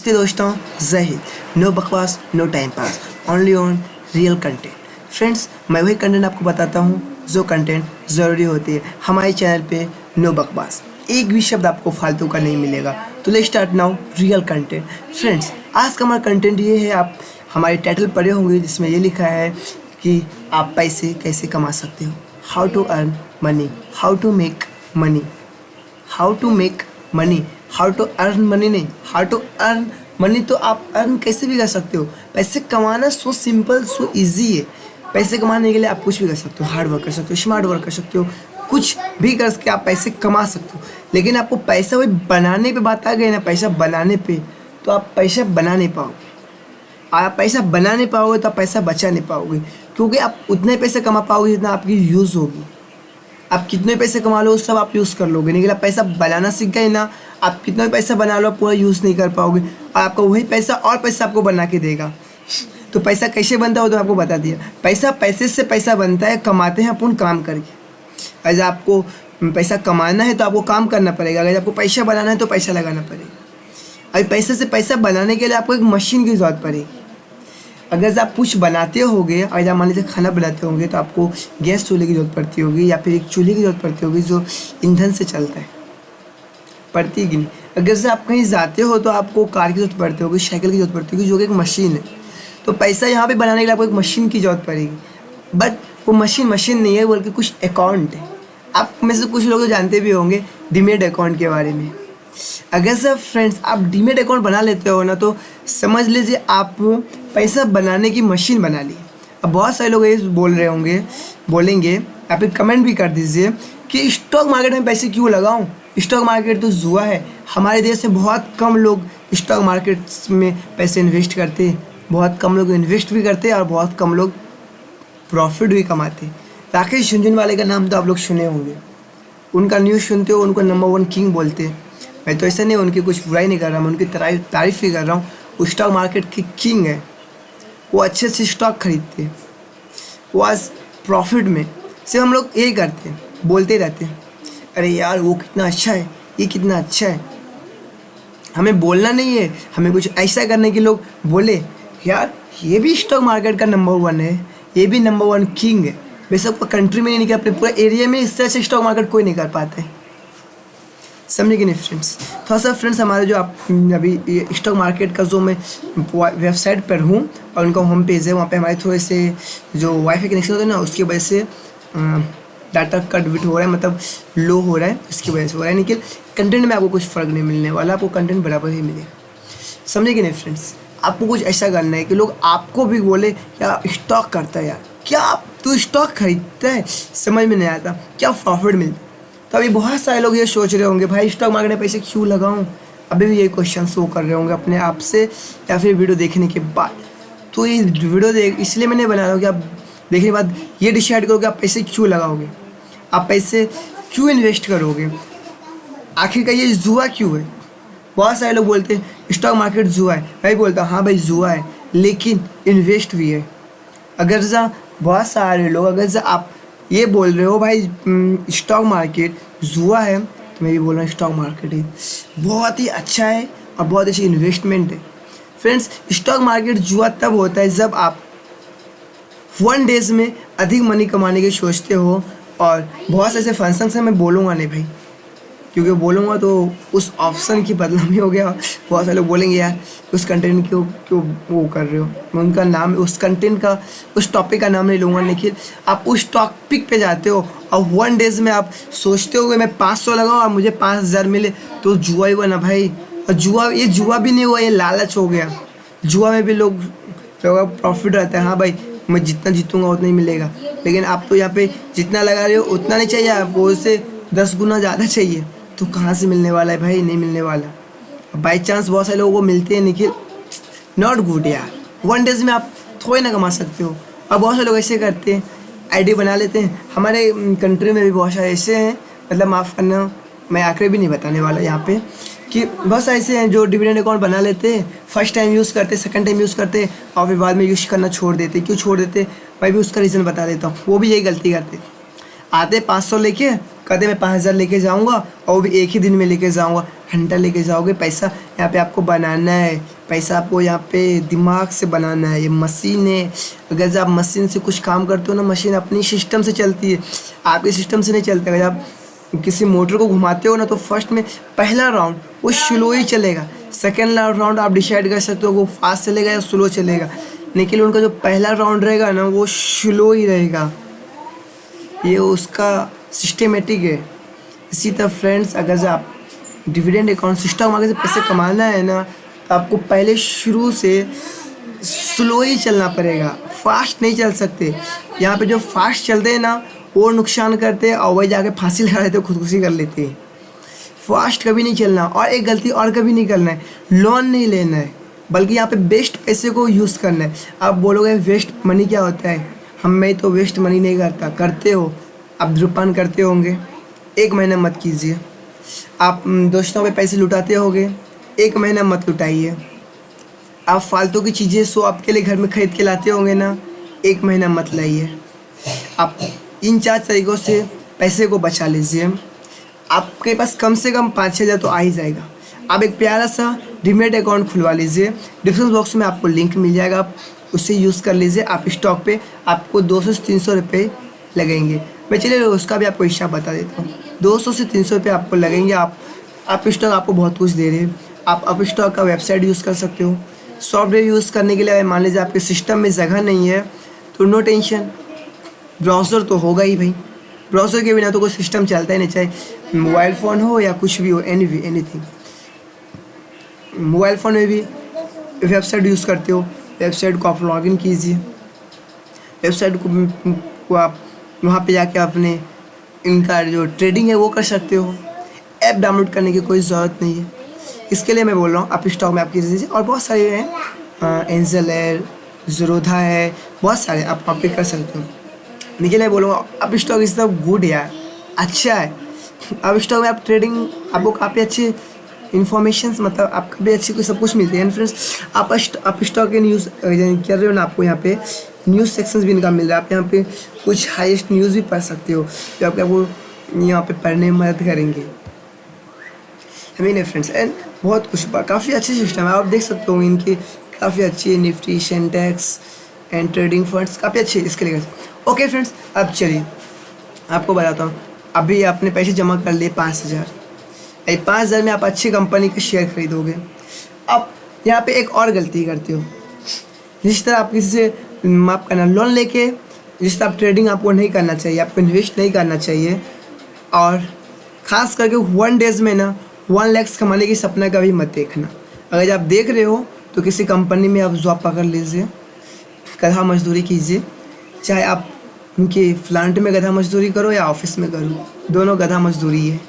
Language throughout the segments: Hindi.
नमस्ते दोस्तों, जय हिंद। नो बकवास no time pass, only on real content. Friends, मैं वही कंटेंट आपको बताता हूँ जो कंटेंट ज़रूरी होती है हमारे चैनल पे। नो बकवास, एक भी शब्द आपको फालतू का नहीं मिलेगा। तो let's start now real content. Friends, आज का हमारा कंटेंट ये है, आप हमारे टाइटल पढ़े होंगे जिसमें ये लिखा है कि आप पैसे कैसे कमा सकते हो। How to earn money, how to make money, how to make money, how to earn money नहीं, हाउ टू अर्न मनी। तो आप अर्न कैसे भी कर सकते हो। पैसे कमाना सो सिंपल सो इजी है। पैसे कमाने के लिए आप कुछ भी कर सकते हो, हार्ड वर्क कर सकते हो, स्मार्ट वर्क कर सकते हो, कुछ भी करके आप पैसे कमा सकते हो। लेकिन आपको पैसा वही बनाने पे बात आ गई ना, पैसा बनाने पे, तो आप पैसा बना नहीं पाओगे। आप पैसा बना नहीं पाओगे तो आप पैसा बचा नहीं पाओगे, क्योंकि आप उतने पैसे कमा पाओगे जितना आपकी यूज़ होगी। आप कितने पैसे कमा लो सब आप यूज़ कर लोगे, लेकिन आप पैसा बनाना सीख गए ना, आप कितना भी पैसा बना लो पूरा यूज़ नहीं कर पाओगे, और आपका वही पैसा और पैसा आपको बना के देगा। तो पैसा कैसे बनता हो तो आपको बता दिया। पैसा पैसे से पैसा बनता है, कमाते हैं अपन काम करके। अगर आपको पैसा कमाना है तो आपको काम करना पड़ेगा, अगर आपको पैसा बनाना है तो पैसा लगाना पड़ेगा। अभी पैसे से पैसा बनाने के लिए आपको एक मशीन की ज़रूरत पड़ेगी। अगर आप कुछ बनाते होगे, अगर आप मान लीजिए खाना बनाते होंगे, तो आपको गैस चूल्हे की ज़रूरत पड़ती होगी, या फिर एक चूल्हे की ज़रूरत पड़ती होगी जो ईंधन से चलता है, पड़ती कि नहीं। अगर से आप कहीं जाते हो तो आपको कार की ज़रूरत पड़ती होगी, साइकिल की ज़रूरत पड़ती होगी, जो कि एक मशीन है। तो पैसा यहाँ पे बनाने के लिए आपको एक मशीन की ज़रूरत पड़ेगी, बट वो मशीन नहीं है, बल्कि कुछ अकाउंट है। आप में से कुछ लोग जानते भी होंगे डीमेट अकाउंट के बारे में। अगर सर फ्रेंड्स आप डीमेट अकाउंट बना लेते हो ना, तो समझ लीजिए आप पैसा बनाने की मशीन बना ली। अब बहुत सारे लोग ये बोल रहे होंगे, बोलेंगे, या फिर कमेंट भी कर दीजिए कि स्टॉक मार्केट में पैसे क्यों लगाऊं, स्टॉक मार्केट तो जुआ है। हमारे देश में बहुत कम लोग स्टॉक मार्केट में पैसे इन्वेस्ट करते हैं, बहुत कम लोग इन्वेस्ट भी करते हैं, और बहुत कम लोग प्रॉफिट भी कमाते हैं। राकेश झुनझुनवाले का नाम तो आप लोग सुने होंगे, उनका न्यूज़ सुनते हो, उनको नंबर 1 किंग बोलते हैं। मैं तो ऐसा नहीं, उनकी कुछ बुराई नहीं कर रहा, मैं उनकी तारीफ ही कर रहा हूँ। वो स्टॉक मार्केट के किंग है, वो अच्छे से स्टॉक खरीदते हैं, वो आज प्रॉफिट में। सिर्फ हम लोग यही करते हैं, बोलते रहते हैं अरे यार वो कितना अच्छा है, ये कितना अच्छा है। हमें बोलना नहीं है, हमें कुछ ऐसा करने के लोग बोले यार ये भी स्टॉक मार्केट का नंबर 1 है, ये भी नंबर 1 किंग है। वैसे कंट्री में नहीं निकल, अपने पूरे एरिया में इससे अच्छा स्टॉक मार्केट कोई नहीं कर पाता है। समझे कि नहीं फ्रेंड्स। थोड़ा सा फ्रेंड्स, हमारे जो आप अभी स्टॉक मार्केट का जो मैं वेबसाइट पर हूँ, और उनका होम पेज है, वहाँ पे हमारे थोड़े से जो वाईफाई कनेक्शन होता है ना, उसकी वजह से डाटा कट बिट हो रहा है, मतलब लो हो रहा है, उसकी वजह से हो रहा है। लेकिन कंटेंट में आपको कुछ फ़र्क नहीं मिलने वाला, आपको कंटेंट बराबर ही मिलेगा। समझे कि नहीं फ्रेंड्स। आपको कुछ ऐसा करना है कि लोग आपको भी बोले क्या स्टॉक करता है यार, क्या आप तू स्टॉक खरीदता है, समझ में नहीं आता, क्या प्रॉफिट मिलता है। तो अभी बहुत सारे लोग ये सोच रहे होंगे भाई स्टॉक मार्केट में पैसे क्यों लगाऊं। अभी भी यही क्वेश्चन शो कर रहे होंगे अपने आप से, या फिर वीडियो देखने के बाद। तो ये वीडियो इसलिए मैंने बना रहा हूँ कि आप देखने के बाद ये डिसाइड करो कि आप पैसे क्यों लगाओगे, आप पैसे क्यों इन्वेस्ट करोगे, आखिर का ये जुआ क्यों है। बहुत सारे लोग बोलते हैं स्टॉक मार्केट जुआ है, मैं बोलता हूँ हाँ भाई जुआ है, लेकिन इन्वेस्ट भी है। अगर जा बहुत सारे लोग, अगर जा आप ये बोल रहे हो भाई स्टॉक मार्केट जुआ है, तो मैं भी बोल रहा हूँ स्टॉक मार्केट है बहुत ही अच्छा है और बहुत अच्छी इन्वेस्टमेंट है। फ्रेंड्स, स्टॉक मार्केट जुआ तब होता है जब आप 1 डेज में अधिक मनी कमाने की सोचते हो। और बहुत से ऐसे फंक्शन से मैं बोलूँगा नहीं भाई, क्योंकि बोलूँगा तो उस ऑप्शन की बदनामी हो गया। बहुत सारे लोग बोलेंगे यार उस कंटेंट क्यों क्यों वो कर रहे हो। मैं उनका नाम, उस कंटेंट का, उस टॉपिक का नाम नहीं लूँगा, लेकिन आप उस टॉपिक पे जाते हो और 1 डेज में आप सोचते हो कि मैं 500 लगाऊँ और मुझे 5000 मिले, तो जुआ ही हुआ ना भाई। और जुआ, ये जुआ भी नहीं हुआ, ये लालच हो गया। जुआ में भी लोग प्रॉफिट रहता है, हाँ भाई मैं जितना जीतूँगा उतना ही मिलेगा, लेकिन आप तो यहाँ पे जितना लगा रहे हो उतना नहीं चाहिए, आपको उससे 10 गुना ज़्यादा चाहिए। तो कहाँ से मिलने वाला है भाई, नहीं मिलने वाला। बाई चांस बहुत सारे लोगों को मिलते हैं, लेकिन नॉट गुड यार। 1 डेज में आप थोड़ी ना कमा सकते हो। और बहुत सारे लोग ऐसे करते हैं, आईडी बना लेते हैं। हमारे कंट्री में भी बहुत सारे ऐसे हैं, मतलब माफ़ करना मैं आखिर भी नहीं बताने वाला यहाँ पे, कि बहुत सारे ऐसे हैं जो डिविडेंड अकाउंट बना लेते हैं, फर्स्ट टाइम यूज़ करते, सेकंड टाइम यूज़ करते, और फिर बाद में यूज़ करना छोड़ देते। क्यों छोड़ देते, मैं भी उसका रीज़न बता देता हूँ। वो भी यही गलती करते, आते 500 लेके कहते मैं 5,000 लेके जाऊंगा और वो भी एक ही दिन में लेके जाऊंगा। घंटा लेके जाओगे, पैसा यहाँ पे आपको बनाना है, पैसा आपको यहाँ पे दिमाग से बनाना है। ये मशीन है, अगर जब आप मशीन से कुछ काम करते हो ना, मशीन अपनी सिस्टम से चलती है, आपके सिस्टम से नहीं चलता। अगर आप किसी मोटर को घुमाते हो ना, तो फर्स्ट में पहला राउंड वो स्लो ही चलेगा, सेकेंड राउंड आप डिसाइड कर सकते हो वो फास्ट चलेगा या स्लो चलेगा, लेकिन उनका जो पहला राउंड रहेगा ना वो स्लो ही रहेगा। ये उसका सिस्टमेटिक है। इसी तरह फ्रेंड्स, अगर जो आप डिविडेंड अकाउंट सिस्टम आगे से पैसे कमाना है ना, तो आपको पहले शुरू से स्लो ही चलना पड़ेगा, फास्ट नहीं चल सकते। यहाँ पे जो फास्ट चलते हैं ना वो नुकसान करते हैं, और वही जाके फांसी लगा लेते, खुदकुशी कर लेते हैं। फास्ट कभी नहीं चलना। और एक गलती और कभी नहीं करना है, लोन नहीं लेना है, बल्कि यहाँ पे बेस्ट पैसे को यूज़ करना है। आप बोलोगे वेस्ट मनी क्या होता है, मैं तो वेस्ट मनी नहीं करता। करते हो, आप धूम्रपान करते होंगे, 1 महीना मत कीजिए। आप दोस्तों पे पैसे लुटाते होंगे, 1 महीना मत लुटाइए। आप फालतू की चीज़ें सो आपके लिए घर में खरीद के लाते होंगे ना, 1 महीना मत लाइए। आप इन 4 तरीक़ों से पैसे को बचा लीजिए। आपके पास कम से कम 5-6 हज़ार तो आ ही जाएगा। आप एक प्यारा सा डीमैट अकाउंट खुलवा लीजिए, डिस्क्रिप्शन बॉक्स में आपको लिंक मिल जाएगा, आप उससे यूज़ कर लीजिए। आप स्टॉक पे आपको 200 से 300 रुपये लगेंगे। मैं चलिए उसका भी आपको हिसाब बता देता हूँ। 200 से 300 रुपये आपको लगेंगे। आप स्टॉक आपको बहुत कुछ दे रहे हैं। आप स्टॉक का वेबसाइट यूज़ कर सकते हो। सॉफ्टवेयर यूज़ करने के लिए मान लीजिए आपके सिस्टम में जगह नहीं है तो नो टेंशन, ब्राउज़र तो होगा ही भाई। ब्राउज़र के बिना तो कोई सिस्टम चलता ही नहीं, चाहे मोबाइल फ़ोन हो या कुछ भी हो, एनीथिंग। मोबाइल फ़ोन में भी वेबसाइट यूज़ करते हो, वेबसाइट को आप लॉगिन कीजिए। वेबसाइट को आप वहाँ पे जाके अपने इनका जो ट्रेडिंग है वो कर सकते हो। ऐप डाउनलोड करने की कोई ज़रूरत नहीं है। इसके लिए मैं बोल रहा हूँ आप स्टॉक में आप कीजिए, और बहुत सारे हैं, एंजल है, ज़रोधा है, बहुत सारे आप वहाँ पे कर सकते हो। लेकिन मैं बोलूँगा आप स्टॉक इस सब गुड यार, अच्छा है। अब स्टॉक में आप ट्रेडिंग आपको काफ़ी अच्छी इन्फॉर्मेशन, मतलब आपको भी अच्छी सब कुछ मिलती है फ्रेंड्स। आप स्टॉक के न्यूज़ कर रहे हो ना, आपको यहाँ पे न्यूज़ सेक्शंस भी इनका मिल रहा है। आप यहाँ पे कुछ हाईएस्ट न्यूज़ भी पढ़ सकते हो जो आपको यहाँ पे पढ़ने में मदद करेंगे। फ्रेंड्स एंड बहुत कुछ काफ़ी अच्छी सिस्टम है, आप देख सकते हो इनकी काफ़ी अच्छी Nifty, Sensex and trading funds काफ़ी अच्छे इसके लिए। ओके फ्रेंड्स, अब चलिए आपको बताता हूँ। अभी आपने पैसे जमा कर लिए 5,000, 5,000 में आप अच्छी कंपनी के शेयर खरीदोगे। अब यहाँ पे एक और गलती करते हो, जिस तरह आप किसी से माफ़ करना लोन लेके, जिस तरह आप ट्रेडिंग आपको नहीं करना चाहिए, आपको इन्वेस्ट नहीं करना चाहिए। और ख़ास करके 1 डेज़ में ना 1 लाख कमाने की सपना कभी मत देखना। अगर आप देख रहे हो तो किसी कंपनी में आप जॉब पकड़ लीजिए, गधा मजदूरी कीजिए। चाहे आप उनके प्लांट में गधा मजदूरी करो या ऑफिस में करो, दोनों गधा मजदूरी है।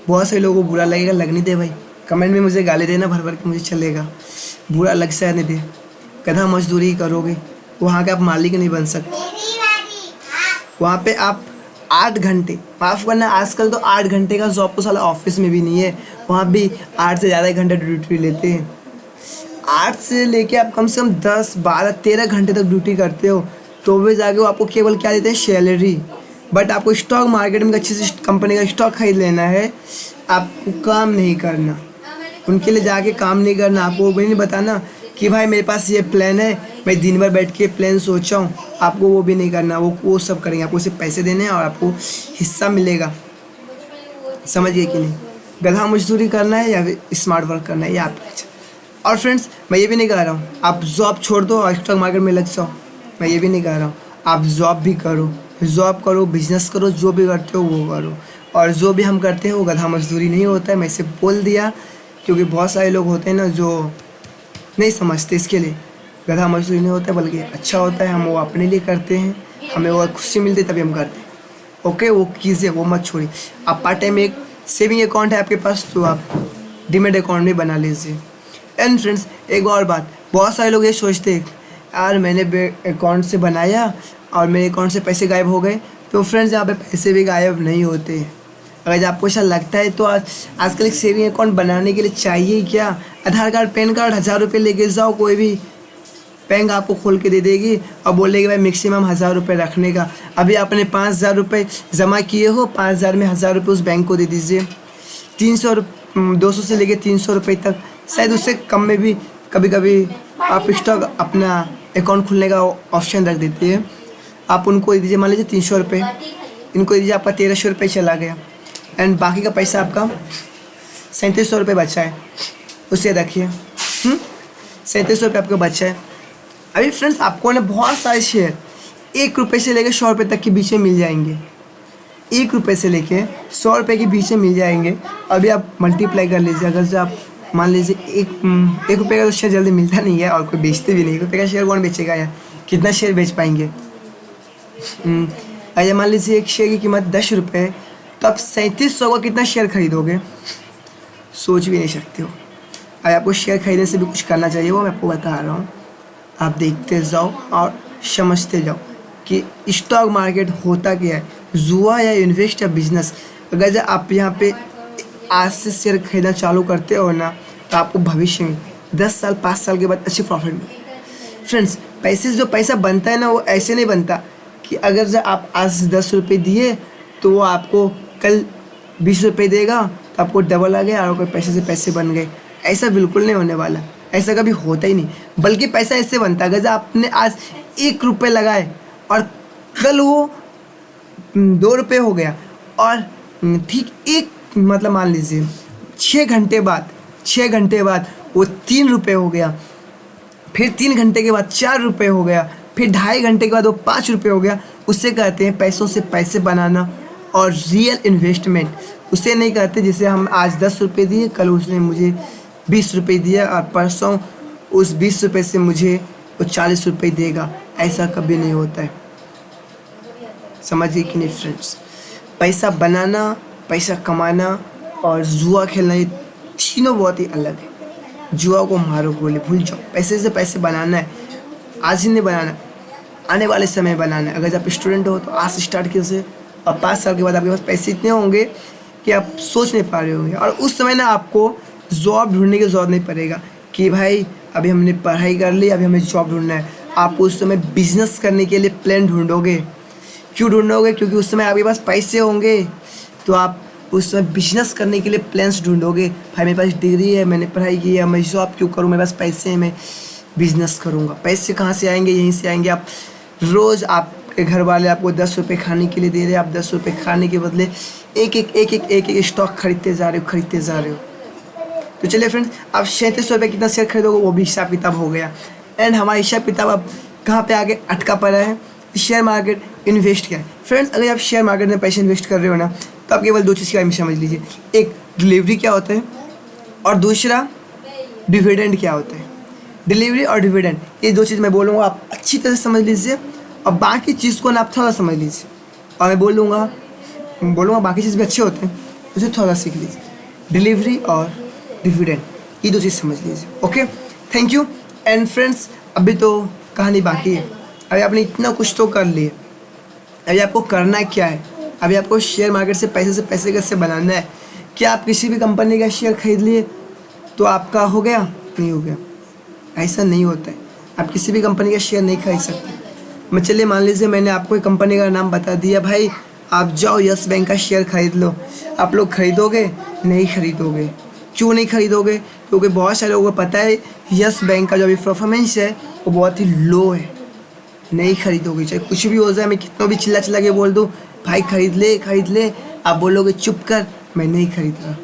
बहुत से लोगों को बुरा लगेगा, लगने दे भाई, कमेंट में मुझे गाली देना भर भर के, मुझे चलेगा, बुरा लग से आने दे। गधा मजदूरी ही करोगे, वहाँ के आप मालिक नहीं बन सकते। वहाँ पे आप 8 घंटे, माफ़ करना आजकल तो 8 घंटे का जॉब तो साला ऑफिस में भी नहीं है, वहाँ भी 8 से ज़्यादा घंटे ड्यूटी लेते हैं। 8 से लेके आप कम से कम 10, 12, 13 घंटे तक ड्यूटी करते हो, तो वे जाके वो आपको केवल क्या देते हैं, सैलरी। बट आपको स्टॉक मार्केट में अच्छी सी कंपनी का स्टॉक खरीद लेना है, आपको काम नहीं करना, उनके लिए जाके काम नहीं करना। आपको वो भी नहीं बताना कि भाई मेरे पास ये प्लान है, मैं दिन भर बैठ के प्लान सोचा हूँ, आपको वो भी नहीं करना। वो सब करेंगे, आपको सिर्फ पैसे देने हैं और आपको हिस्सा मिलेगा। समझिए कि नहीं, गधा मजदूरी करना है या स्मार्ट वर्क करना है, ये आपकी इच्छा। और फ्रेंड्स, मैं ये भी नहीं कह रहा हूँ आप जॉब छोड़ दो और स्टॉक मार्केट में लग जाओ, मैं ये भी नहीं कह रहा हूँ। आप जॉब भी करो, बिजनेस करो, जो भी करते हो वो करो। और जो भी हम करते हैं वो गधा मजदूरी नहीं होता है, मैं इसे बोल दिया क्योंकि बहुत सारे लोग होते हैं ना जो नहीं समझते। इसके लिए गधा मजदूरी नहीं होता है, बल्कि अच्छा होता है। हम वो अपने लिए करते हैं, हमें वो खुशी मिलती है तभी हम करते हैं। ओके, वो कीजिए, वो मत छोड़िए। आप पार्ट टाइम एक सेविंग अकाउंट है आपके पास तो आप डीमैट अकाउंट भी बना लीजिए। एंड फ्रेंड्स, एक और बात, बहुत सारे लोग ये सोचते हैं यार मैंने अकाउंट से बनाया और मेरे अकाउंट से पैसे गायब हो गए। तो फ्रेंड्स, यहाँ पे पैसे भी गायब नहीं होते। अगर आपको ऐसा लगता है तो आजकल एक सेविंग अकाउंट बनाने के लिए चाहिए क्या, आधार कार्ड, पैन कार्ड, 1000 रुपये लेके जाओ, कोई भी बैंक आपको खोल के दे देगी और बोलेगी भाई मैक्सिमम 1000 रुपये रखने का। अभी आपने 5000 रुपये जमा किए हो, 5000 में 1000 रुपये उस बैंक को दे दीजिए। 200 से लेके 300 रुपये तक, शायद उससे कम में भी कभी कभी आप स्टॉक अपना अकाउंट खुलने का ऑप्शन रख देती है। आप उनको दे दीजिए, मान लीजिए 300 रुपये, इनको दे दीजिए, आपका 1300 रुपये चला गया एंड बाकी का पैसा आपका 3700 रुपये बचा है, उसे रखिए। 3700 रुपये आपका बचा है। अभी फ्रेंड्स आपको ना बहुत सारे शेयर 1 रुपये से लेकर 100 रुपये तक के बीच में मिल जाएंगे। 1 रुपये से लेके 100 रुपये के बीच में मिल जाएंगे। अभी आप मल्टीप्लाई कर लीजिए। अगर से आप मान लीजिए एक रुपये का तो शेयर जल्दी मिलता नहीं है और कोई बेचते भी नहीं। 1 रुपये का शेयर कौन बेचेगा यार, कितना शेयर बेच पाएंगे। अगर मान लीजिए एक शेयर की कीमत 10 रुपये है, तो आप 3700 का कितना शेयर खरीदोगे, सोच भी नहीं सकते हो। अगर आपको शेयर खरीदने से भी कुछ करना चाहिए, वो मैं आपको बता रहा हूँ। आप देखते जाओ और समझते जाओ कि स्टॉक मार्केट होता क्या है, जुआ या इन्वेस्ट या बिजनेस। अगर जब आप यहाँ पे आज से शेयर खरीदना चालू करते हो ना, तो आपको भविष्य में 10 साल 5 साल के बाद अच्छी प्रॉफिट मिले। फ्रेंड्स पैसा बनता है ना, वो ऐसे नहीं बनता कि अगर जब आप आज 10 रुपये दिए तो वो आपको कल 20 रुपये देगा, तो आपको डबल आ गया और कोई पैसे से पैसे बन गए। ऐसा बिल्कुल नहीं होने वाला, ऐसा कभी होता ही नहीं। बल्कि पैसा ऐसे बनता है, अगर आपने आज 1 रुपये लगाए और कल वो 2 रुपये हो गया और ठीक मतलब मान लीजिए 6 घंटे बाद वो 3 रुपये हो गया, फिर 3 घंटे के बाद 4 रुपये हो गया, फिर 2.5 घंटे के बाद वो 5 रुपये हो गया। उससे कहते हैं पैसों से पैसे बनाना और रियल इन्वेस्टमेंट। उसे नहीं कहते जिसे हम आज 10 रुपये दिए, कल उसने मुझे 20 रुपये दिया और परसों उस 20 रुपये से मुझे वो 40 रुपये देगा। ऐसा कभी नहीं होता है, समझिए कि नहीं फ्रेंड्स। पैसा बनाना, पैसा कमाना और जुआ खेलना, ये तीनों बहुत ही अलग है। जुआ को मारो गोली, भूल जाओ। पैसे से पैसे बनाना है, आज ही नहीं बनाना, आने वाले समय बनाना है। अगर आप स्टूडेंट हो तो आज से स्टार्ट कीजिए और 5 साल के बाद आपके पास पैसे इतने होंगे कि आप सोच नहीं पा रहे होंगे। और उस समय ना आपको जॉब ढूंढने की ज़रूरत नहीं पड़ेगा कि भाई अभी हमने पढ़ाई कर ली, अभी हमें जॉब ढूंढना है। आप उस समय बिजनेस करने के लिए प्लान ढूंढोगे। क्यों ढूंढोगे? क्योंकि उस समय आपके पास पैसे होंगे, तो आप उस समय बिजनेस करने के लिए प्लान्स ढूंढोगे। भाई मेरे पास डिग्री है, मैंने पढ़ाई की है, मैं जॉब क्यों करूँ, मेरे पास पैसे हैं, मैं बिजनेस करूँगा। पैसे कहाँ से आएंगे? यहीं से आएंगे। आप रोज़ आपके घर वाले आपको 10 रुपये खाने के लिए दे रहे हैं, आप 10 रुपये खाने के बदले एक स्टॉक खरीदते जा रहे हो। तो चलिए फ्रेंड्स, आप 3700 रुपये कितना शेयर खरीदोगे वो भी हिसाब किताब हो गया। एंड हमारा हिसाब किताब अब कहाँ पे आगे अटका पड़ा है, शेयर मार्केट इन्वेस्ट क्या है। फ्रेंड्स अगर आप शेयर मार्केट में पैसे इन्वेस्ट कर रहे हो ना, तो आप केवल 2 चीज़ के बारे में समझ लीजिए। एक डिलीवरी क्या होता है और दूसरा डिविडेंड क्या होता है। डिलीवरी और डिविडेंड, ये 2 चीज़ मैं बोलूँगा, आप अच्छी तरह से समझ लीजिए और बाकी चीज़ को ना आप थोड़ा समझ लीजिए। और मैं बोलूँगा बाकी चीज़ भी अच्छे होते हैं, उसे थोड़ा सीख लीजिए। डिलीवरी और डिविडेंड, ये 2 चीज़ समझ लीजिए। Okay, thank you. And friends अभी तो कहानी बाकी है। अभी आपने इतना कुछ तो कर लिए, अभी आपको करना क्या है? अभी आपको शेयर मार्केट से पैसे कैसे बनाना है। क्या आप किसी भी कंपनी का शेयर खरीद लिए तो आपका हो गया? नहीं हो गया, ऐसा नहीं होता है। आप किसी भी कंपनी का शेयर नहीं खरीद सकते। चलिए मान लीजिए मैंने आपको एक कंपनी का नाम बता दिया, भाई आप जाओ यस बैंक का शेयर खरीद लो। आप लोग खरीदोगे? नहीं खरीदोगे। क्यों नहीं खरीदोगे? क्योंकि बहुत सारे लोगों को पता है यस बैंक का जो अभी परफॉर्मेंस है वो बहुत ही लो है। नहीं खरीदोगे, चाहे कुछ भी हो जाए, मैं कितना भी चिल्ला के बोल दूँ भाई खरीद ले, आप बोलोगे चुप कर, मैं नहीं खरीद रहा,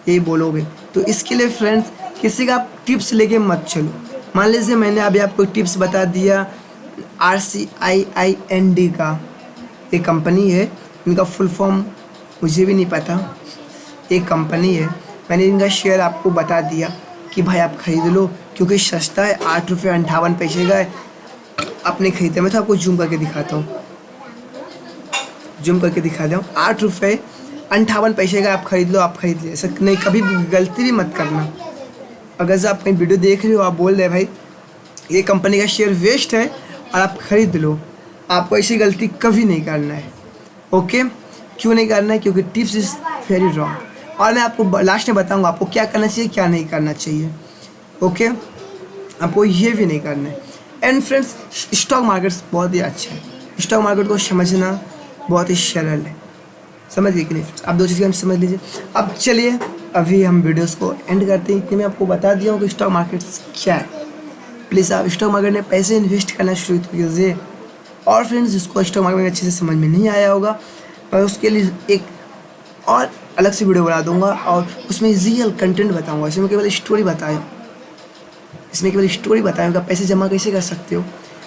ये बोलोगे। तो इसके लिए फ्रेंड्स किसी का आप टिप्स लेके मत चलो। मान लीजिए मैंने अभी आपको टिप्स बता दिया, RCIIND का एक कंपनी है, इनका फुल फॉर्म मुझे भी नहीं पता, एक कंपनी है। मैंने इनका शेयर आपको बता दिया कि भाई आप खरीद लो क्योंकि सस्ता है, 8 रुपये 58 पैसे का है। अपने खरीदे, मैं तो आपको जूम करके दिखाता हूँ, 8 रुपये 58 पैसे का आप खरीद लो, आप खरीद ले। ऐसा नहीं, कभी गलती भी मत करना। अगर जब आप कहीं वीडियो देख रहे हो, आप बोल रहे भाई ये कंपनी का शेयर वेस्ट है और आप खरीद लो, आपको ऐसी गलती कभी नहीं करना है। ओके, क्यों नहीं करना है? क्योंकि टिप्स इज़ वेरी रॉन्ग। और मैं आपको लास्ट में बताऊंगा आपको क्या करना चाहिए, क्या नहीं करना चाहिए। ओके, आपको ये भी नहीं करना है। एंड फ्रेंड्स, स्टॉक मार्केट बहुत ही अच्छा है, स्टॉक मार्केट को समझना बहुत ही सरल है, समझ गए कि नहीं फ्रेंड्स? आप दो चीज़ें हम समझ लीजिए। अब चलिए अभी हम वीडियोस को एंड करते हैं कि मैं आपको बता दिया हूँ कि स्टॉक मार्केट क्या है। प्लीज़ आप स्टॉक मार्केट में पैसे इन्वेस्ट करना शुरू कीजिए। और फ्रेंड्स, जिसको स्टॉक मार्केट में अच्छे से समझ में नहीं आया होगा, मैं उसके लिए एक और अलग से वीडियो बना दूंगा और उसमें रियल कंटेंट बताऊंगा। इसमें केवल स्टोरी बताऊंगा, पैसे जमा कैसे कर सकते हो,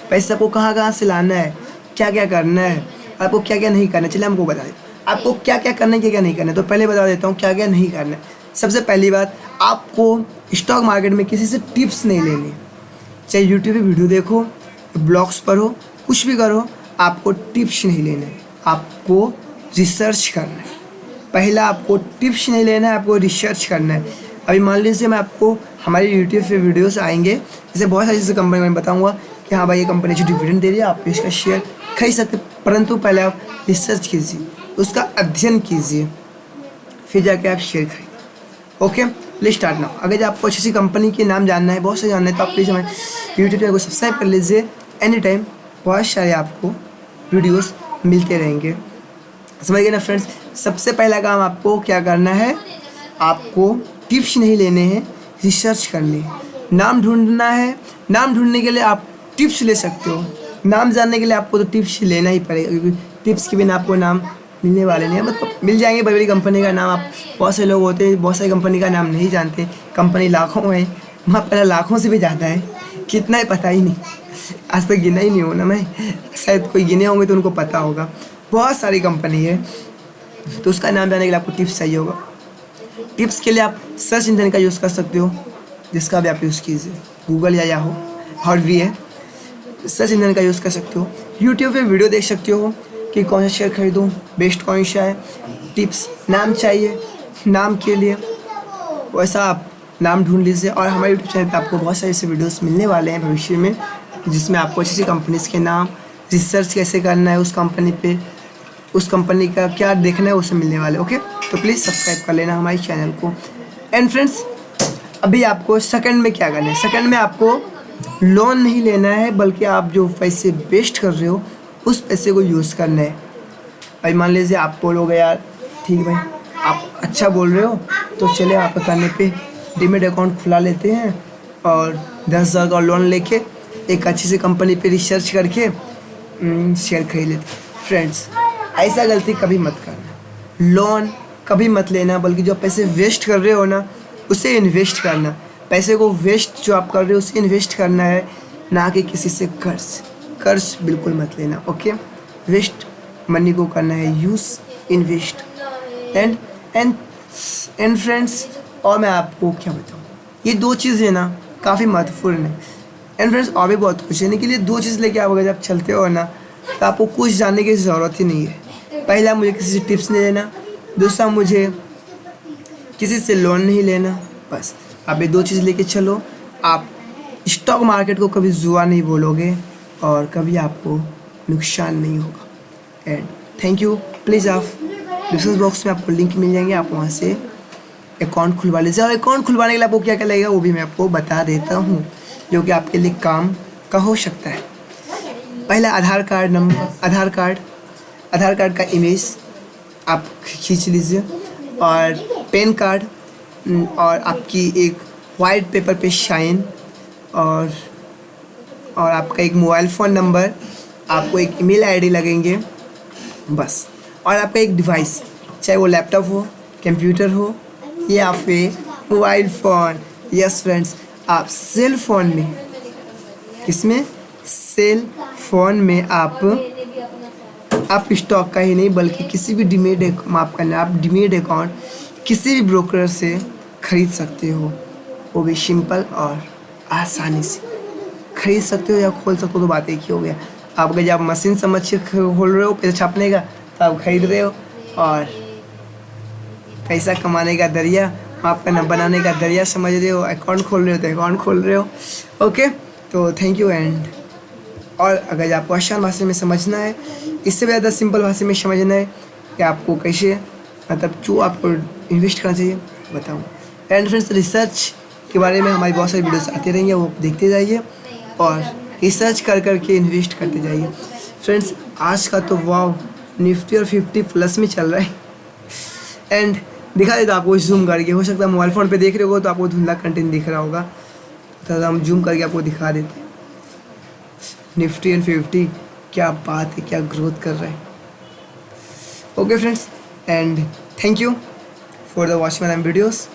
पैसे आपको कहाँ कहाँ से लाना है, क्या क्या करना है, आपको क्या क्या नहीं करना है। चलिए हमको बता दें आपको क्या क्या करना है, क्या क्या नहीं करना है। तो पहले बता देता हूँ क्या क्या नहीं करना है। सबसे पहली बात, आपको स्टॉक मार्केट में किसी से टिप्स नहीं लेनी, चाहे यूट्यूब पे वीडियो देखो, ब्लॉग्स पढ़ो, कुछ भी करो, आपको टिप्स नहीं लेने, आपको रिसर्च करना है। पहला, आपको टिप्स नहीं लेना है, आपको रिसर्च करना है। अभी मान लीजिए मैं आपको हमारे यूट्यूब पे वीडियोस आएंगे, जैसे बहुत सारी जैसे कंपनी में बताऊंगा कि हाँ भाई ये कंपनी अच्छी डिविडेंड दे रही है, आप इसका शेयर खरीद सकते, परंतु पहले आप रिसर्च कीजिए, उसका अध्ययन कीजिए, फिर जाके आप शेयर खरीद। Okay, please start now. अगर आपको अच्छी कंपनी के नाम जानना है, बहुत से जानना है, तो आप प्लीज़ हमारे यूट्यूब चैनल को सब्सक्राइब कर लीजिए। एनी टाइम बहुत सारे आपको वीडियोस मिलते रहेंगे, समझ गए ना फ्रेंड्स? सबसे पहला काम आपको क्या करना है, आपको टिप्स नहीं लेने हैं, रिसर्च करनी है। नाम ढूंढना है, नाम ढूंढने के लिए आप टिप्स ले सकते हो, नाम जानने के लिए आपको तो टिप्स लेना ही पड़ेगा, क्योंकि टिप्स के बिना आपको नाम मिलने वाले नहीं है। मतलब मिल जाएंगे बड़ी बड़ी कंपनी का नाम, आप बहुत से लोग होते हैं बहुत सारी कंपनी का नाम नहीं जानते, कंपनी लाखों है, वहाँ पहले लाखों से भी ज़्यादा है, कितना है पता ही नहीं, आज तक गिना ही नहीं हो ना मैं, शायद कोई गिने होंगे तो उनको पता होगा, बहुत सारी कंपनी है। तो उसका नाम जानने के लिए आपको टिप्स चाहिए होगा। टिप्स के लिए आप सर्च इंजन का यूज़ कर सकते हो, जिसका भी आप यूज़ कीजिए, गूगल या याहू और भी है, सर्च इंजन का यूज़ कर सकते हो। यूट्यूब पे वीडियो देख सकते हो कि कौन सा शेयर खरीदूँ, बेस्ट कौन सा है। टिप्स, नाम चाहिए, नाम के लिए वैसा आप नाम ढूंढ लीजिए। और हमारे यूट्यूब चैनल पे आपको बहुत सारे ऐसे वीडियोस मिलने वाले हैं भविष्य में, जिसमें आपको अच्छी अच्छी कंपनीज़ के नाम, रिसर्च कैसे करना है उस कंपनी पे, उस कंपनी का क्या देखना है, वो सब मिलने वाले। ओके, तो प्लीज़ सब्सक्राइब कर लेना हमारे चैनल को। एंड फ्रेंड्स, अभी आपको सेकंड में क्या करना है, सेकंड में आपको लोन नहीं लेना है, बल्कि आप जो पैसे वेस्ट कर रहे हो उस पैसे को यूज़ करना है। भाई मान लीजिए आप बोलोगे यार ठीक है भाई आप अच्छा बोल रहे हो, तो चले आपके कहने पे डीमेट अकाउंट खुला लेते हैं और 10,000 का लोन लेके एक अच्छी सी कंपनी पे रिसर्च करके शेयर खरीद लेते। फ्रेंड्स, ऐसा गलती कभी मत करना, लोन कभी मत लेना, बल्कि जो पैसे वेस्ट कर रहे हो ना उसे इन्वेस्ट करना। पैसे को वेस्ट जो आप कर रहे हो उसे इन्वेस्ट करना है, ना कि किसी से कर्ज बिल्कुल मत लेना। ओके, वेस्ट मनी को करना है यूज़, इन्वेस्ट। एंड फ्रेंड्स, और मैं आपको क्या बताऊँ, ये दो चीज़ें ना काफ़ी महत्वपूर्ण है। एंड फ्रेंड्स, और भी बहुत कुछ है, लेकिन ये दो चीज़ लेके आप अगर जब चलते हो ना, तो आपको कुछ जानने की ज़रूरत ही नहीं है। पहला, मुझे किसी से टिप्स नहीं लेना, दूसरा, मुझे किसी से लोन नहीं लेना। बस आप ये दो चीज़ लेके चलो, आप स्टॉक मार्केट को कभी जुआ नहीं बोलोगे और कभी आपको नुकसान नहीं होगा। And thank you. प्लीज़ आप डिस्क्रिप्शन बॉक्स में आपको लिंक मिल जाएंगे, आप वहाँ से अकाउंट खुलवा लीजिए। और अकाउंट खुलवाने के लिए आपको क्या क्या लगेगा वो भी मैं आपको बता देता हूँ, जो कि आपके लिए काम का हो सकता है। पहला, आधार कार्ड नंबर, आधार कार्ड का इमेज आप खींच लीजिए, और पैन कार्ड, और आपकी एक वाइट पेपर पे साइन, और आपका एक मोबाइल फ़ोन नंबर, आपको एक ईमेल आईडी लगेंगे बस। और आपका एक डिवाइस, चाहे वो लैपटॉप हो, कंप्यूटर हो या फिर मोबाइल फ़ोन। यस फ्रेंड्स, आप सेल फ़ोन में, किसमें, सेल फ़ोन में आप स्टॉक का ही नहीं बल्कि किसी भी माफ़ करना, आप डीमेट अकाउंट किसी भी ब्रोकर से खरीद सकते हो, वो भी सिंपल और आसानी से खरीद सकते हो या खोल सकते हो। तो बात एक ही हो गया। आप अगर जब मशीन समझ के खोल रहे हो पैसा छापने का, तो आप खरीद रहे हो, और पैसा कमाने का दरिया, माफ़ करना, बनाने का दरिया समझ रहे हो, अकाउंट खोल रहे हो तो अकाउंट खोल रहे हो। ओके, तो थैंक यू। एंड और अगर आपको आसान भाषा में समझना है, इससे भी ज़्यादा सिंपल भाषा में समझना है कि आपको कैसे, मतलब जो आपको इन्वेस्ट करना चाहिए, बताऊँ। एंड फ्रेंड्स, रिसर्च के बारे में हमारी बहुत सारी वीडियोस आती रहेंगी, वो देखते जाइए और रिसर्च कर करके इन्वेस्ट करते जाइए। फ्रेंड्स आज का तो वाव निफ्टी और 50 प्लस में चल रहा है। एंड दिखा देता आपको जूम करके, हो सकता है मोबाइल फ़ोन पे देख रहे हो तो आपको धुंधला कंटेंट दिख रहा होगा, तो हम जूम करके आपको दिखा देते हैं। निफ्टी एंड 50 क्या बात है, क्या ग्रोथ कर रहा है। Okay friends, and thank you for the watching my videos.